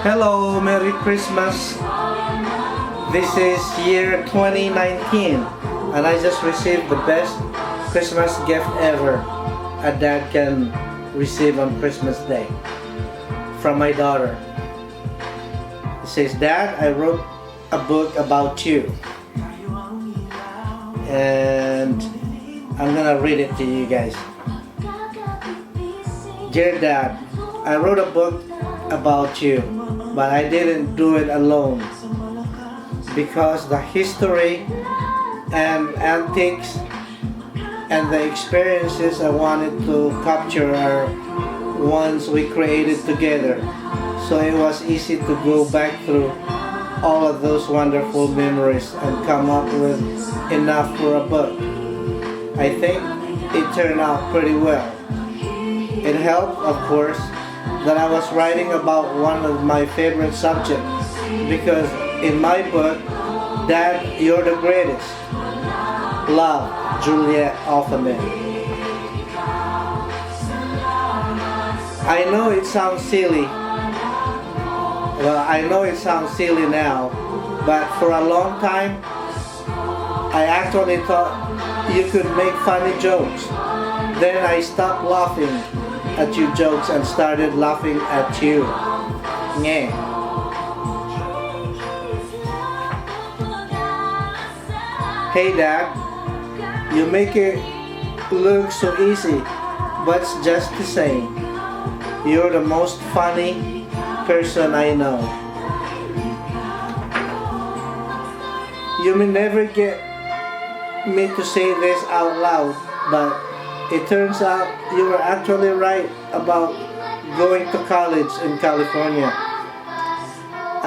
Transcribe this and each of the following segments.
Hello, Merry Christmas. This is year 2019 and I just received the best Christmas gift ever a dad can receive on Christmas Day from my daughter. It says, "Dad, I wrote a book about you." And I'm gonna read it to you guys. "Dear Dad, I wrote a book about you, but I didn't do it alone because the history and antiques and the experiences I wanted to capture are ones we created together. So it was easy to go back through all of those wonderful memories and come up with enough for a book. I think it turned out pretty well. It helped, of course, that I was writing about one of my favorite subjects because in my book, Dad, you're the greatest. Love, Juliet Ofamen." I know it sounds silly. Well, I know it sounds silly now, but for a long time, I actually thought you could make funny jokes. Then I stopped laughing at your jokes and started laughing at you. Nye. "Hey Dad, you make it look so easy, but it's just the same. You're the most funny person I know. You may never get me to say this out loud, but it turns out you were actually right about going to college in California.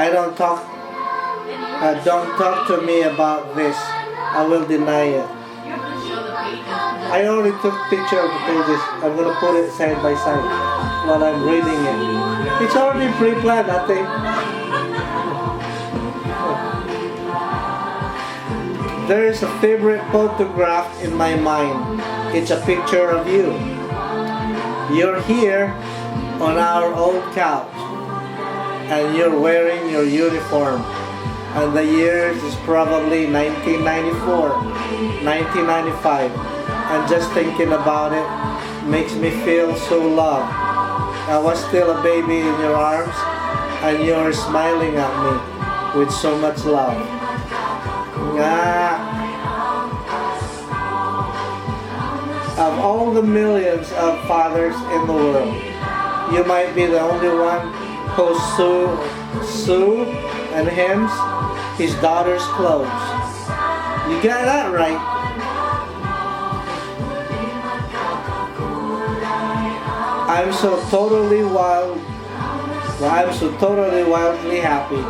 Don't talk to me about this. I will deny it. I already took picture of the pages. I'm gonna put it side by side while I'm reading it. It's already pre-planned, I think. There is a favorite photograph in my mind. It's a picture of you. You're here on our old couch and you're wearing your uniform. And the years is probably 1994, 1995. And just thinking about it makes me feel so loved. I was still a baby in your arms and you're smiling at me with so much love." Of all the millions of fathers in the world, you might be the only one who sews and hems his daughter's clothes. You got that right. I'm so totally wildly happy.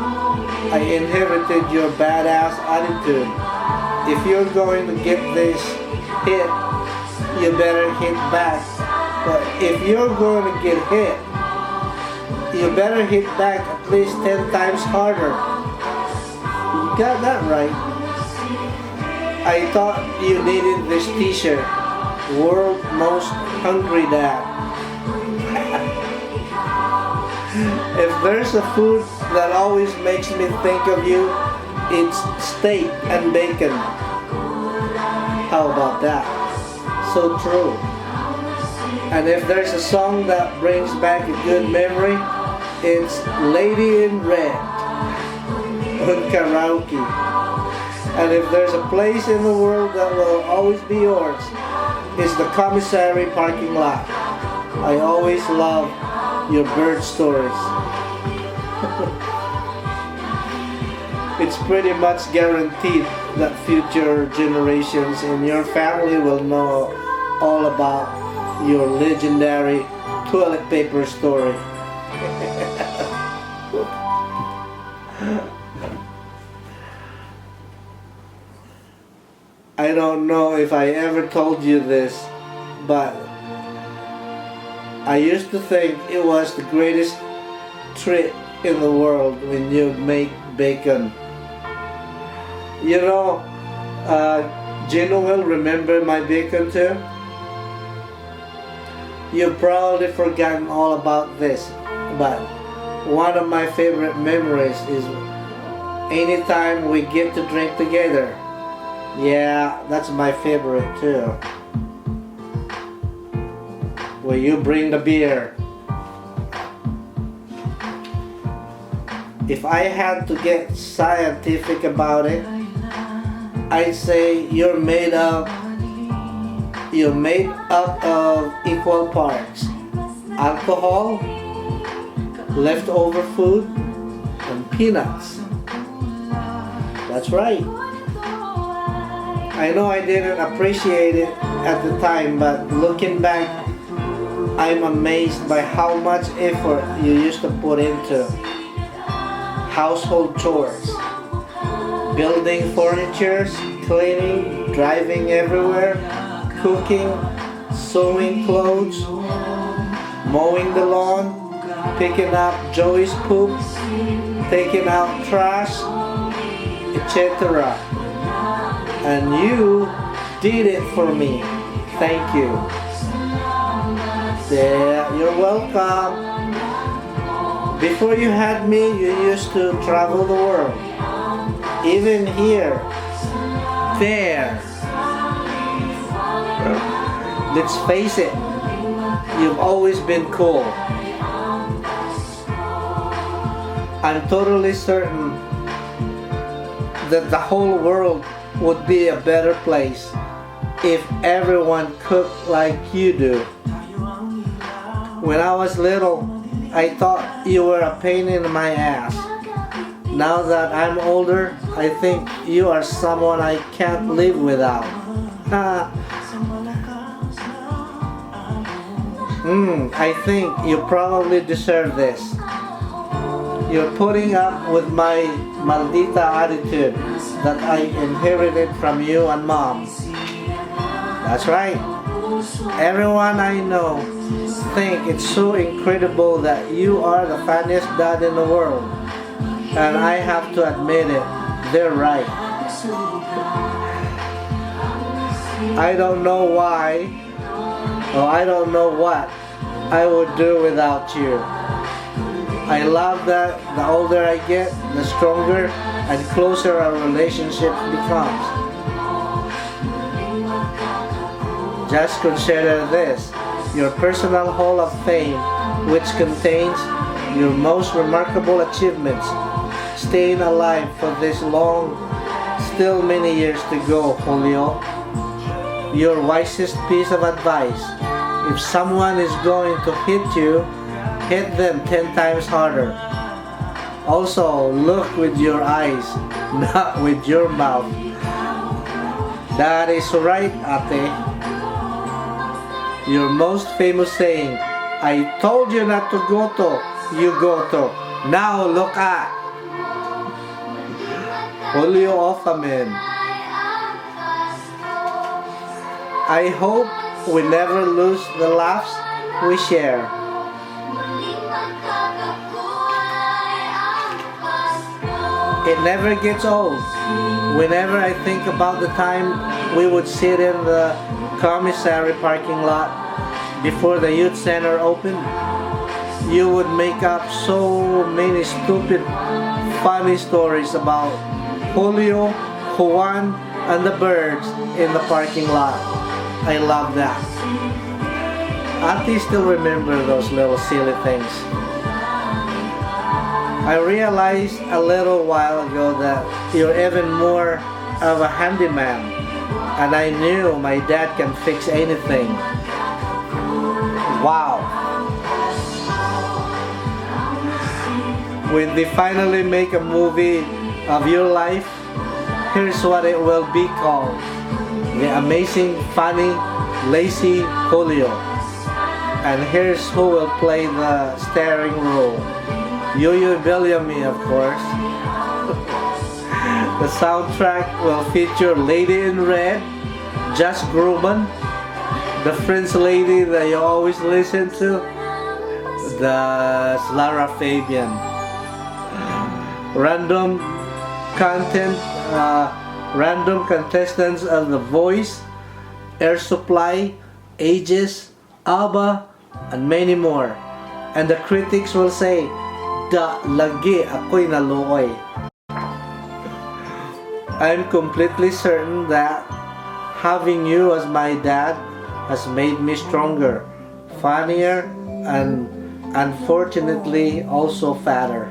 I inherited your badass attitude. If you're going to get this hit, you better hit back. But if you're going to get hit, you better hit back at least 10 times harder. You got that right. I thought you needed this t-shirt. World Most Hungry Dad. If there's a food that always makes me think of you, it's steak and bacon. How about that? So true. And if there's a song that brings back a good memory, it's Lady in Red on karaoke. And if there's a place in the world that will always be yours, it's the commissary parking lot. I always love your bird stories. It's pretty much guaranteed that future generations in your family will know all about your legendary toilet paper story. I don't know if I ever told you this, but I used to think it was the greatest treat in the world when you make bacon. You know, Gino will remember my bacon too. You've probably forgotten all about this, but one of my favorite memories is anytime we get to drink together. Yeah, that's my favorite too. Will you bring the beer? If I had to get scientific about it, I'd say you're made up of equal parts alcohol, leftover food, and peanuts. That's right. I know I didn't appreciate it at the time, but looking back, I'm amazed by how much effort you used to put into household chores, building furniture, cleaning, driving everywhere, cooking, sewing clothes, mowing the lawn, picking up Joey's poop, taking out trash, etc. And you did it for me. Thank you. Yeah, you're welcome. Before you had me, you used to travel the world. Even here, there. Let's face it, you've always been cool. I'm totally certain that the whole world would be a better place if everyone cooked like you do. When I was little, I thought you were a pain in my ass. Now that I'm older, I think you are someone I can't live without. I think you probably deserve this. You're putting up with my maldita attitude that I inherited from you and Mom. That's right. Everyone I know think it's so incredible that you are the funniest dad in the world. And I have to admit it, they're right. I don't know why, or I don't know what I would do without you. I love that the older I get, the stronger and closer our relationship becomes. Just consider this, your personal Hall of Fame, which contains your most remarkable achievements, staying alive for this long, still many years to go, Julio. Your wisest piece of advice, if someone is going to hit you, hit them 10 times harder. Also, look with your eyes, not with your mouth. That is right, Ate. Your most famous saying, I told you not to go to, you go to. Now look at Julio Ofamen. I hope we never lose the laughs we share. It never gets old. Whenever I think about the time we would sit in the commissary parking lot before the youth center opened, you would make up so many stupid, funny stories about Julio, Juan, and the birds in the parking lot. I love that. Auntie still remember those little silly things. I realized a little while ago that you're even more of a handyman, and I knew my dad can fix anything. Wow. When they finally make a movie of your life, here's what it will be called: The Amazing, Funny, Lazy Julio. And here's who will play the starring role. Yo-Yo Bellamy, of course. The soundtrack will feature Lady in Red, Josh Groban, the French lady that you always listen to, that's Lara Fabian. Random contestants of The Voice, Air Supply, Aegis, ABBA, and many more. And the critics will say, Da, lagi ako'y naluoy. I'm completely certain that having you as my dad has made me stronger, funnier, and unfortunately also fatter.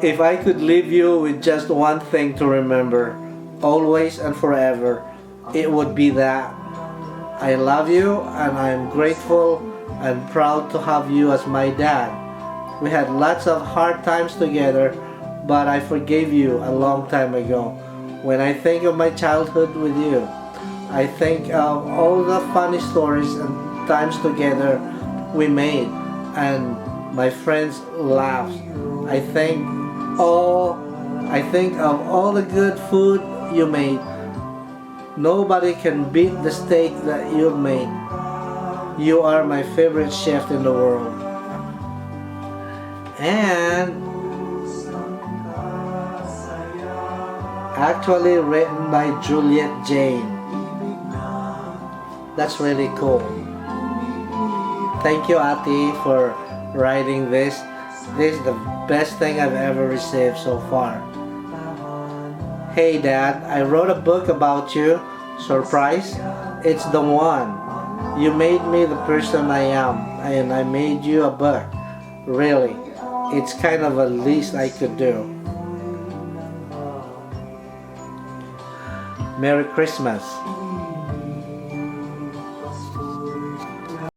If I could leave you with just one thing to remember, always and forever, it would be that I love you and I'm grateful and proud to have you as my dad. We had lots of hard times together, but I forgave you a long time ago. When I think of my childhood with you, I think of all the funny stories and times together we made and my friends' laughs. I think I think of all the good food you made. Nobody can beat the steak that you've made. You are my favorite chef in the world. And actually written by Juliet Jane. That's really cool. Thank you, Ati, for writing this. This is the best thing I've ever received so far. Hey Dad, I wrote a book about you. Surprise? It's the one. You made me the person I am, and I made you a book. Really, it's kind of the least I could do. Merry Christmas.